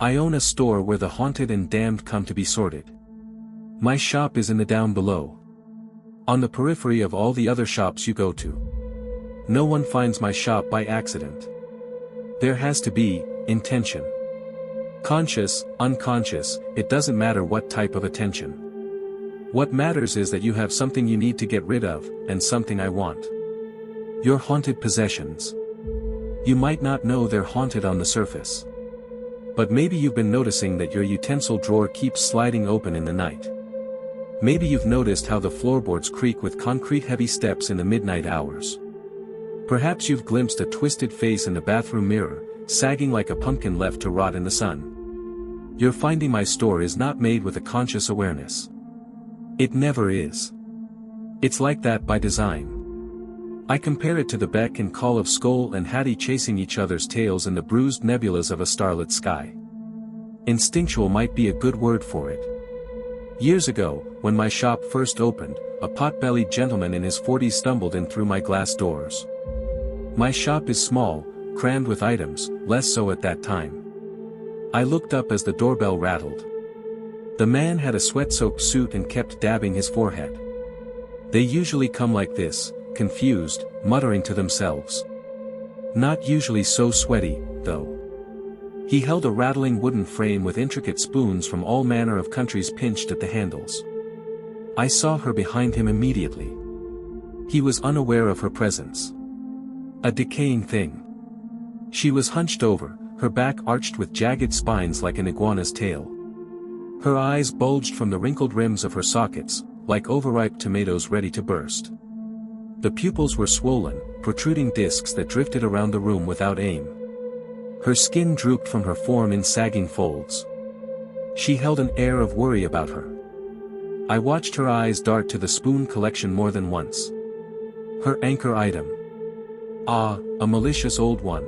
I own a store where the haunted and damned come to be sorted. My shop is in the down below. On the periphery of all the other shops you go to. No one finds my shop by accident. There has to be intention. Conscious, unconscious, it doesn't matter what type of attention. What matters is that you have something you need to get rid of, and something I want. Your haunted possessions. You might not know they're haunted on the surface. But maybe you've been noticing that your utensil drawer keeps sliding open in the night. Maybe you've noticed how the floorboards creak with concrete-heavy steps in the midnight hours. Perhaps you've glimpsed a twisted face in the bathroom mirror, sagging like a pumpkin left to rot in the sun. Your Finding My store is not made with a conscious awareness. It never is. It's like that by design. I compare it to the beck and call of Skull and Hattie chasing each other's tails in the bruised nebulas of a starlit sky. Instinctual might be a good word for it. Years ago, when my shop first opened, a pot-bellied gentleman in his 40s stumbled in through my glass doors. My shop is small, crammed with items, less so at that time. I looked up as the doorbell rattled. The man had a sweat-soaked suit and kept dabbing his forehead. They usually come like this, confused, muttering to themselves. Not usually so sweaty, though. He held a rattling wooden frame with intricate spoons from all manner of countries pinched at the handles. I saw her behind him immediately. He was unaware of her presence. A decaying thing. She was hunched over, her back arched with jagged spines like an iguana's tail. Her eyes bulged from the wrinkled rims of her sockets, like overripe tomatoes ready to burst. The pupils were swollen, protruding discs that drifted around the room without aim. Her skin drooped from her form in sagging folds. She held an air of worry about her. I watched her eyes dart to the spoon collection more than once. Her anchor item. Ah, a malicious old one.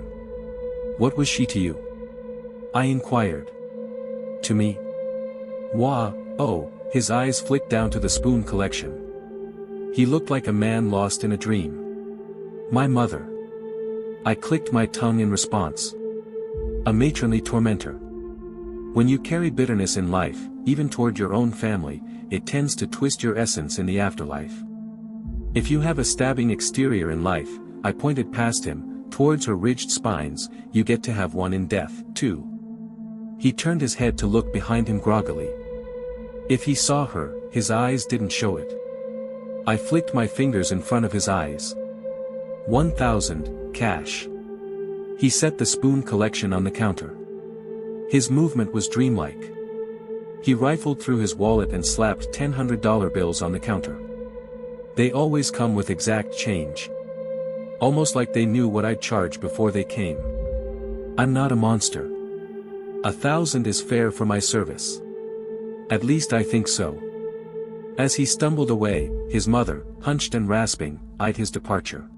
What was she to you? I inquired. To me? Wah, oh, his eyes flicked down to the spoon collection. He looked like a man lost in a dream. My mother. I clicked my tongue in response. A matronly tormentor. When you carry bitterness in life, even toward your own family, it tends to twist your essence in the afterlife. If you have a stabbing exterior in life, I pointed past him, towards her ridged spines, you get to have one in death, too. He turned his head to look behind him groggily. If he saw her, his eyes didn't show it. I flicked my fingers in front of his eyes. 1,000, cash. He set the spoon collection on the counter. His movement was dreamlike. He rifled through his wallet and slapped $100 bills on the counter. They always come with exact change. Almost like they knew what I'd charge before they came. I'm not a monster. 1,000 is fair for my service. At least I think so. As he stumbled away, his mother, hunched and rasping, eyed his departure.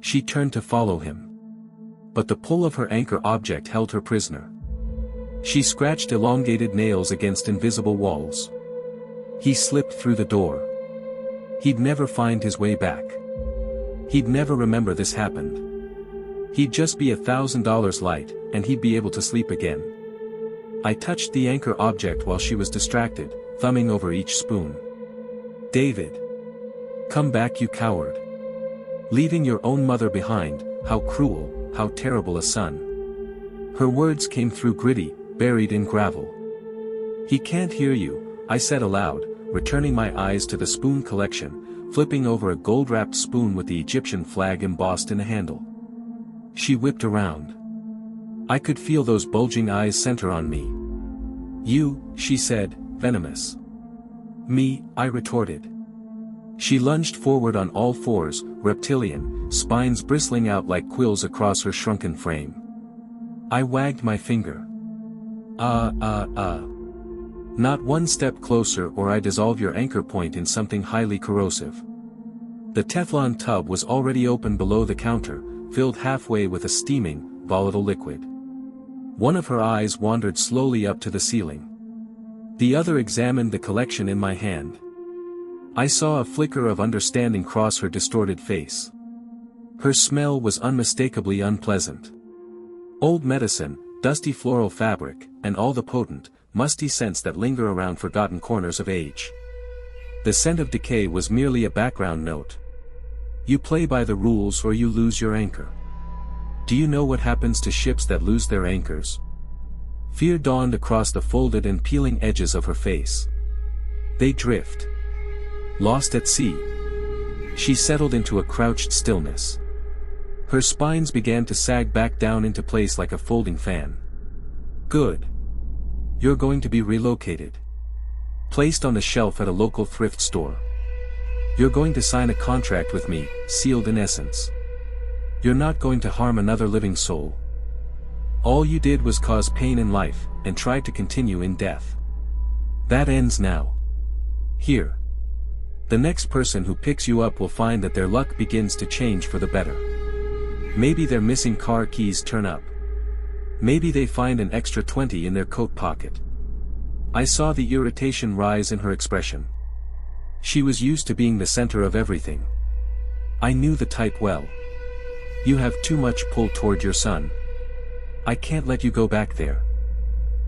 She turned to follow him. But the pull of her anchor object held her prisoner. She scratched elongated nails against invisible walls. He slipped through the door. He'd never find his way back. He'd never remember this happened. He'd just be $1,000 light, and he'd be able to sleep again. I touched the anchor object while she was distracted, thumbing over each spoon. David. Come back, you coward. Leaving your own mother behind, how cruel, how terrible a son. Her words came through gritty, buried in gravel. He can't hear you, I said aloud, returning my eyes to the spoon collection, flipping over a gold-wrapped spoon with the Egyptian flag embossed in the handle. She whipped around. I could feel those bulging eyes center on me. You, she said, venomous. Me, I retorted. She lunged forward on all fours, reptilian, spines bristling out like quills across her shrunken frame. I wagged my finger. Not one step closer or I dissolve your anchor point in something highly corrosive. The Teflon tub was already open below the counter, filled halfway with a steaming, volatile liquid. One of her eyes wandered slowly up to the ceiling. The other examined the collection in my hand. I saw a flicker of understanding cross her distorted face. Her smell was unmistakably unpleasant. Old medicine, dusty floral fabric, and all the potent, musty scents that linger around forgotten corners of age. The scent of decay was merely a background note. You play by the rules or you lose your anchor. Do you know what happens to ships that lose their anchors? Fear dawned across the folded and peeling edges of her face. They drift. Lost at sea. She settled into a crouched stillness. Her spines began to sag back down into place like a folding fan. Good. You're going to be relocated. Placed on the shelf at a local thrift store. You're going to sign a contract with me, sealed in essence. You're not going to harm another living soul. All you did was cause pain in life, and tried to continue in death. That ends now. Here. The next person who picks you up will find that their luck begins to change for the better. Maybe their missing car keys turn up. Maybe they find an extra 20 in their coat pocket. I saw the irritation rise in her expression. She was used to being the center of everything. I knew the type well. You have too much pull toward your son. I can't let you go back there.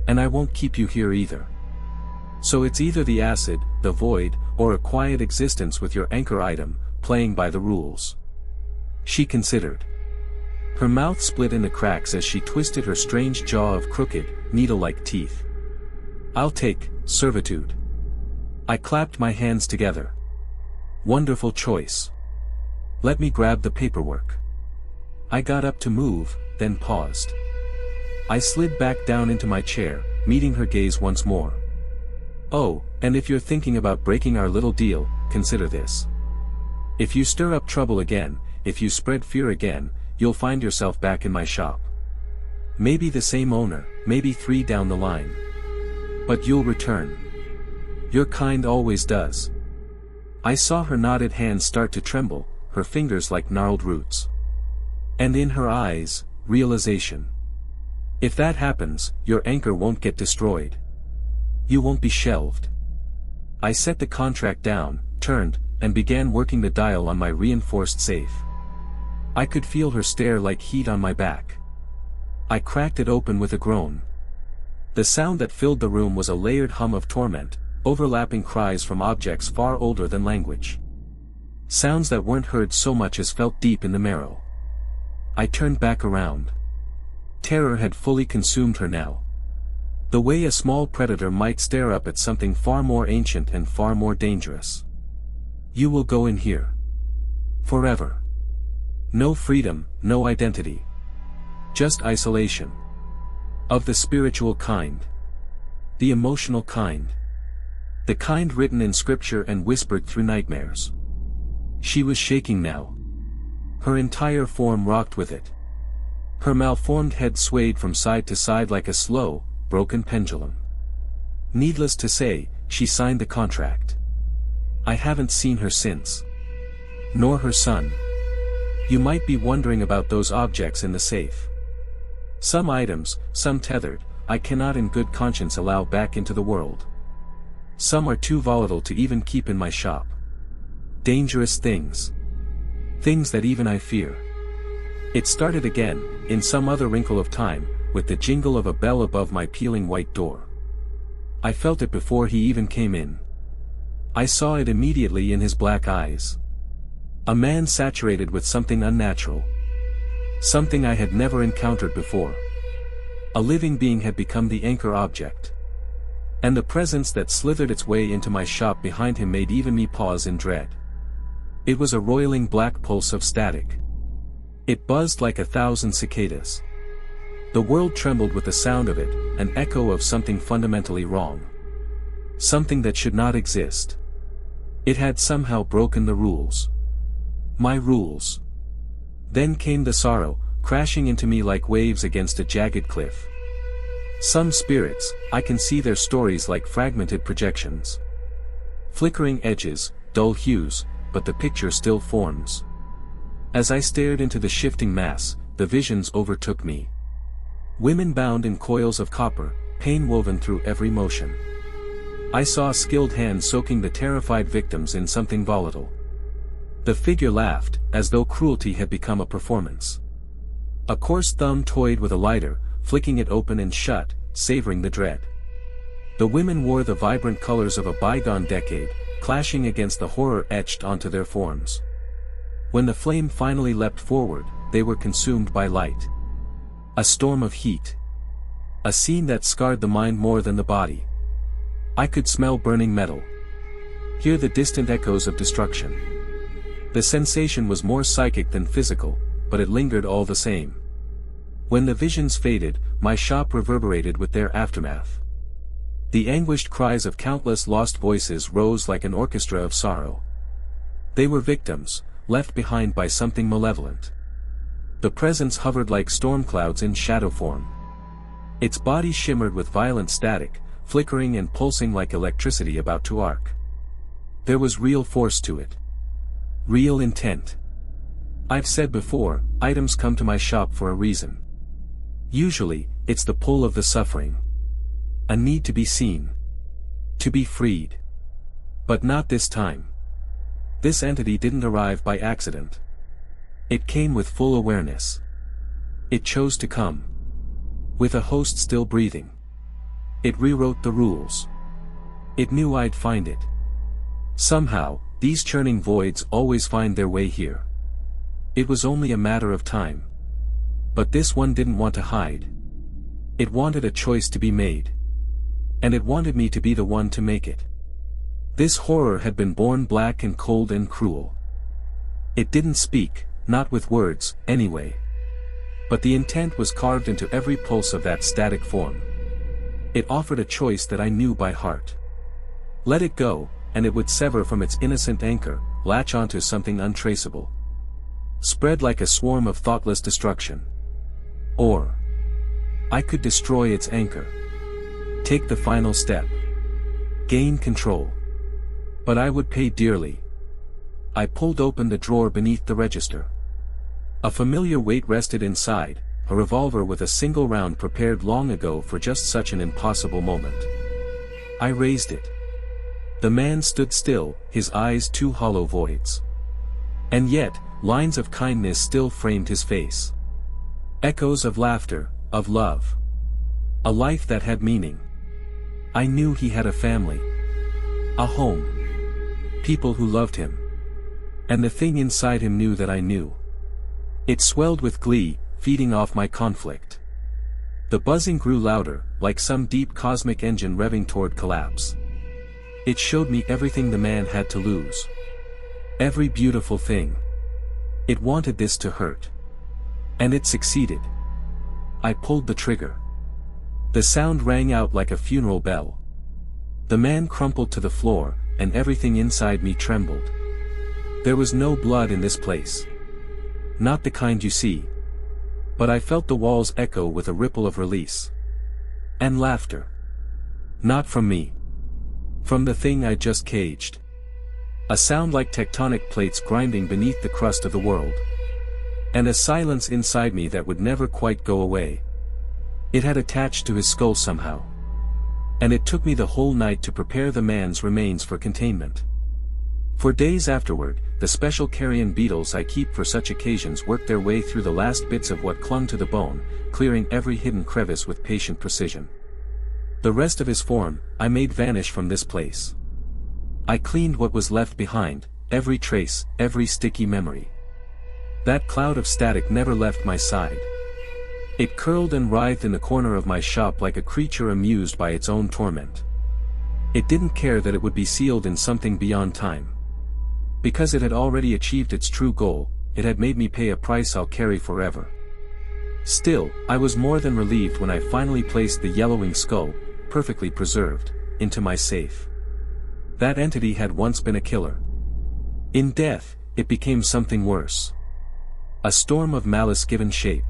And I won't keep you here either. So it's either the acid, the void, or a quiet existence with your anchor item, playing by the rules. She considered. Her mouth split into cracks as she twisted her strange jaw of crooked, needle-like teeth. I'll take servitude. I clapped my hands together. Wonderful choice. Let me grab the paperwork. I got up to move, then paused. I slid back down into my chair, meeting her gaze once more. Oh, and if you're thinking about breaking our little deal, consider this. If you stir up trouble again, if you spread fear again, you'll find yourself back in my shop. Maybe the same owner, maybe 3 down the line. But you'll return. Your kind always does. I saw her knotted hands start to tremble, her fingers like gnarled roots. And in her eyes, realization. If that happens, your anchor won't get destroyed. You won't be shelved. I set the contract down, turned, and began working the dial on my reinforced safe. I could feel her stare like heat on my back. I cracked it open with a groan. The sound that filled the room was a layered hum of torment, overlapping cries from objects far older than language. Sounds that weren't heard so much as felt deep in the marrow. I turned back around. Terror had fully consumed her now. The way a small predator might stare up at something far more ancient and far more dangerous. You will go in here. Forever. No freedom, no identity. Just isolation. Of the spiritual kind. The emotional kind. The kind written in scripture and whispered through nightmares. She was shaking now. Her entire form rocked with it. Her malformed head swayed from side to side like a slow, broken pendulum. Needless to say, she signed the contract. I haven't seen her since. Nor her son. You might be wondering about those objects in the safe. Some items, some tethered, I cannot in good conscience allow back into the world. Some are too volatile to even keep in my shop. Dangerous things. Things that even I fear. It started again, in some other wrinkle of time, with the jingle of a bell above my peeling white door. I felt it before he even came in. I saw it immediately in his black eyes. A man saturated with something unnatural. Something I had never encountered before. A living being had become the anchor object. And the presence that slithered its way into my shop behind him made even me pause in dread. It was a roiling black pulse of static. It buzzed like 1,000 cicadas. The world trembled with the sound of it, an echo of something fundamentally wrong. Something that should not exist. It had somehow broken the rules. My rules. Then came the sorrow, crashing into me like waves against a jagged cliff. Some spirits, I can see their stories like fragmented projections. Flickering edges, dull hues, but the picture still forms. As I stared into the shifting mass, the visions overtook me. Women bound in coils of copper, pain woven through every motion. I saw skilled hands soaking the terrified victims in something volatile. The figure laughed, as though cruelty had become a performance. A coarse thumb toyed with a lighter, flicking it open and shut, savoring the dread. The women wore the vibrant colors of a bygone decade, clashing against the horror etched onto their forms. When the flame finally leapt forward, they were consumed by light. A storm of heat. A scene that scarred the mind more than the body. I could smell burning metal. Hear the distant echoes of destruction. The sensation was more psychic than physical, but it lingered all the same. When the visions faded, my shop reverberated with their aftermath. The anguished cries of countless lost voices rose like an orchestra of sorrow. They were victims, left behind by something malevolent. The presence hovered like storm clouds in shadow form. Its body shimmered with violent static, flickering and pulsing like electricity about to arc. There was real force to it. Real intent. I've said before, items come to my shop for a reason. Usually, it's the pull of the suffering. A need to be seen. To be freed. But not this time. This entity didn't arrive by accident. It came with full awareness. It chose to come. With a host still breathing. It rewrote the rules. It knew I'd find it. Somehow, these churning voids always find their way here. It was only a matter of time. But this one didn't want to hide. It wanted a choice to be made. And it wanted me to be the one to make it. This horror had been born black and cold and cruel. It didn't speak, not with words, anyway. But the intent was carved into every pulse of that static form. It offered a choice that I knew by heart. Let it go, and it would sever from its innocent anchor, latch onto something untraceable. Spread like a swarm of thoughtless destruction. Or I could destroy its anchor. Take the final step. Gain control. But I would pay dearly. I pulled open the drawer beneath the register. A familiar weight rested inside, a revolver with a single round prepared long ago for just such an impossible moment. I raised it. The man stood still, his eyes two hollow voids. And yet, lines of kindness still framed his face. Echoes of laughter, of love. A life that had meaning. I knew he had a family. A home. People who loved him. And the thing inside him knew that I knew. It swelled with glee, feeding off my conflict. The buzzing grew louder, like some deep cosmic engine revving toward collapse. It showed me everything the man had to lose. Every beautiful thing. It wanted this to hurt. And it succeeded. I pulled the trigger. The sound rang out like a funeral bell. The man crumpled to the floor, and everything inside me trembled. There was no blood in this place. Not the kind you see. But I felt the walls echo with a ripple of release. And laughter. Not from me. From the thing I just caged. A sound like tectonic plates grinding beneath the crust of the world. And a silence inside me that would never quite go away. It had attached to his skull somehow. And it took me the whole night to prepare the man's remains for containment. For days afterward, the special carrion beetles I keep for such occasions worked their way through the last bits of what clung to the bone, clearing every hidden crevice with patient precision. The rest of his form, I made vanish from this place. I cleaned what was left behind, every trace, every sticky memory. That cloud of static never left my side. It curled and writhed in the corner of my shop like a creature amused by its own torment. It didn't care that it would be sealed in something beyond time. Because it had already achieved its true goal, it had made me pay a price I'll carry forever. Still, I was more than relieved when I finally placed the yellowing skull, perfectly preserved, into my safe. That entity had once been a killer. In death, it became something worse. A storm of malice given shape.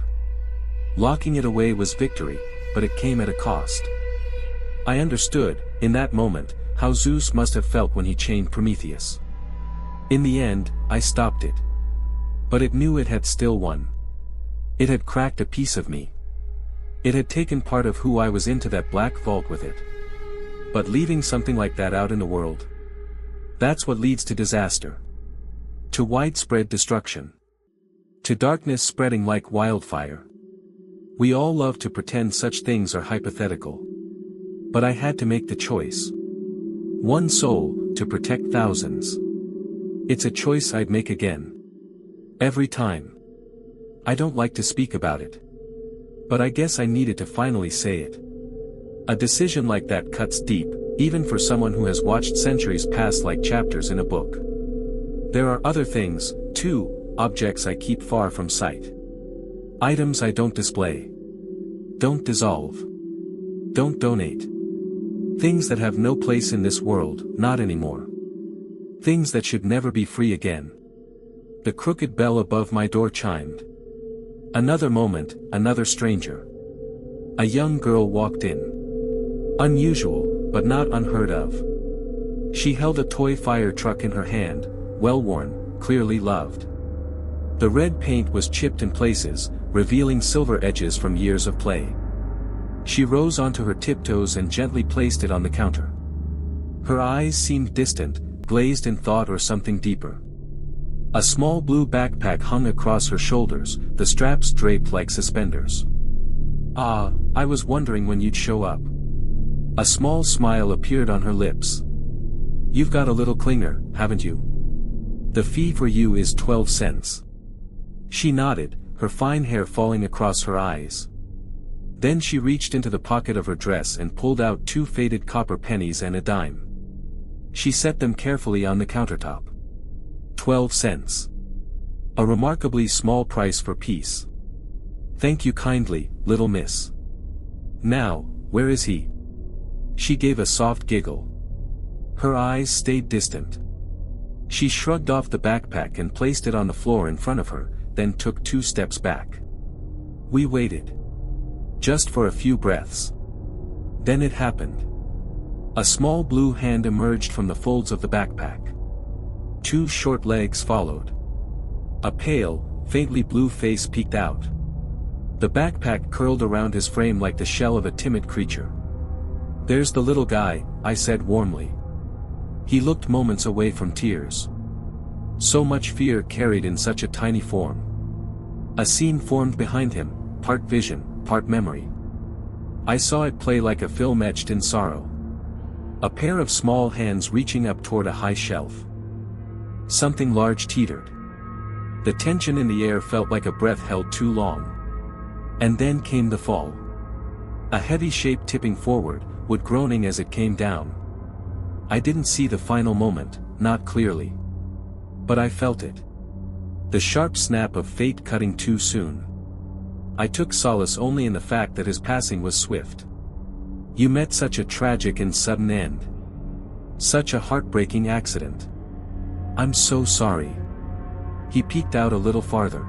Locking it away was victory, but it came at a cost. I understood, in that moment, how Zeus must have felt when he chained Prometheus. In the end, I stopped it. But it knew it had still won. It had cracked a piece of me. It had taken part of who I was into that black vault with it. But leaving something like that out in the world, that's what leads to disaster. To widespread destruction. To darkness spreading like wildfire. We all love to pretend such things are hypothetical. But I had to make the choice. One soul, to protect thousands. It's a choice I'd make again. Every time. I don't like to speak about it. But I guess I needed to finally say it. A decision like that cuts deep, even for someone who has watched centuries pass like chapters in a book. There are other things, too, objects I keep far from sight. Items I don't display. Don't dissolve. Don't donate. Things that have no place in this world, not anymore. Things that should never be free again. The crooked bell above my door chimed. Another moment, another stranger. A young girl walked in. Unusual, but not unheard of. She held a toy fire truck in her hand, well-worn, clearly loved. The red paint was chipped in places, revealing silver edges from years of play. She rose onto her tiptoes and gently placed it on the counter. Her eyes seemed distant, glazed in thought or something deeper. A small blue backpack hung across her shoulders, the straps draped like suspenders. "Ah, I was wondering when you'd show up." A small smile appeared on her lips. "You've got a little clinger, haven't you? The fee for you is 12 cents. She nodded, her fine hair falling across her eyes. Then she reached into the pocket of her dress and pulled out 2 faded copper pennies and a dime. She set them carefully on the countertop. 12 cents. A remarkably small price for peace. "Thank you kindly, little miss. Now, where is he?" She gave a soft giggle. Her eyes stayed distant. She shrugged off the backpack and placed it on the floor in front of her, then took 2 steps back. We waited. Just for a few breaths. Then it happened. A small blue hand emerged from the folds of the backpack. 2 short legs followed. A pale, faintly blue face peeked out. The backpack curled around his frame like the shell of a timid creature. "There's the little guy," I said warmly. He looked moments away from tears. So much fear carried in such a tiny form. A scene formed behind him, part vision, part memory. I saw it play like a film etched in sorrow. A pair of small hands reaching up toward a high shelf. Something large teetered. The tension in the air felt like a breath held too long. And then came the fall. A heavy shape tipping forward, wood groaning as it came down. I didn't see the final moment, not clearly. But I felt it. The sharp snap of fate cutting too soon. I took solace only in the fact that his passing was swift. "You met such a tragic and sudden end. Such a heartbreaking accident. I'm so sorry." He peeked out a little farther.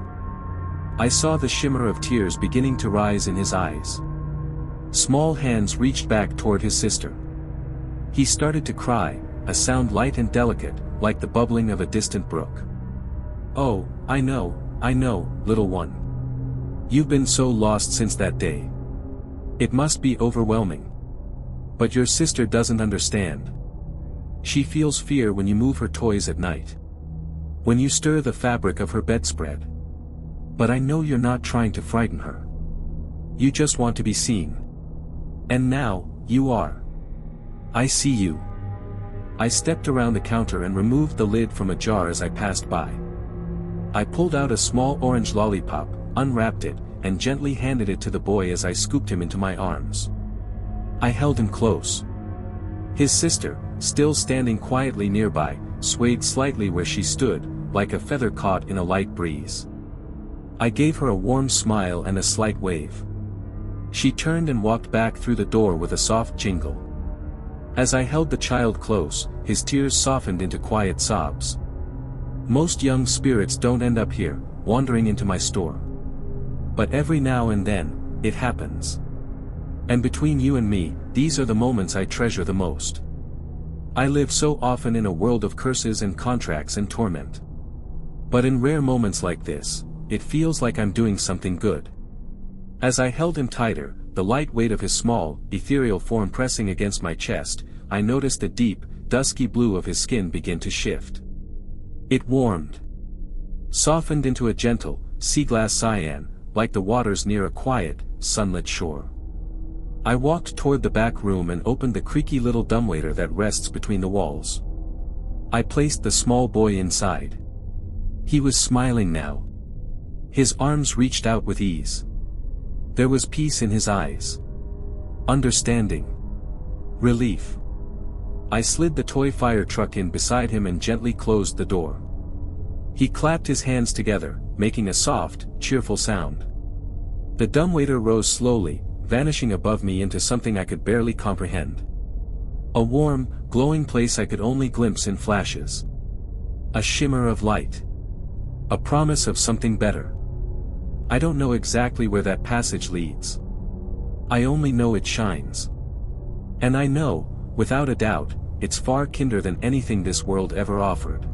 I saw the shimmer of tears beginning to rise in his eyes. Small hands reached back toward his sister. He started to cry, a sound light and delicate, like the bubbling of a distant brook. "Oh, I know, little one. You've been so lost since that day. It must be overwhelming. But your sister doesn't understand. She feels fear when you move her toys at night. When you stir the fabric of her bedspread. But I know you're not trying to frighten her. You just want to be seen. And now, you are. I see you." I stepped around the counter and removed the lid from a jar as I passed by. I pulled out a small orange lollipop, unwrapped it, and gently handed it to the boy as I scooped him into my arms. I held him close. His sister, still standing quietly nearby, swayed slightly where she stood, like a feather caught in a light breeze. I gave her a warm smile and a slight wave. She turned and walked back through the door with a soft jingle. As I held the child close, his tears softened into quiet sobs. Most young spirits don't end up here, wandering into my store. But every now and then, it happens. And between you and me, these are the moments I treasure the most. I live so often in a world of curses and contracts and torment. But in rare moments like this, it feels like I'm doing something good. As I held him tighter, the light weight of his small, ethereal form pressing against my chest, I noticed the deep, dusky blue of his skin begin to shift. It warmed. Softened into a gentle, sea glass cyan, like the waters near a quiet, sunlit shore. I walked toward the back room and opened the creaky little dumbwaiter that rests between the walls. I placed the small boy inside. He was smiling now. His arms reached out with ease. There was peace in his eyes. Understanding. Relief. I slid the toy fire truck in beside him and gently closed the door. He clapped his hands together, making a soft, cheerful sound. The dumbwaiter rose slowly, vanishing above me into something I could barely comprehend. A warm, glowing place I could only glimpse in flashes. A shimmer of light. A promise of something better. I don't know exactly where that passage leads. I only know it shines. And I know, without a doubt, it's far kinder than anything this world ever offered.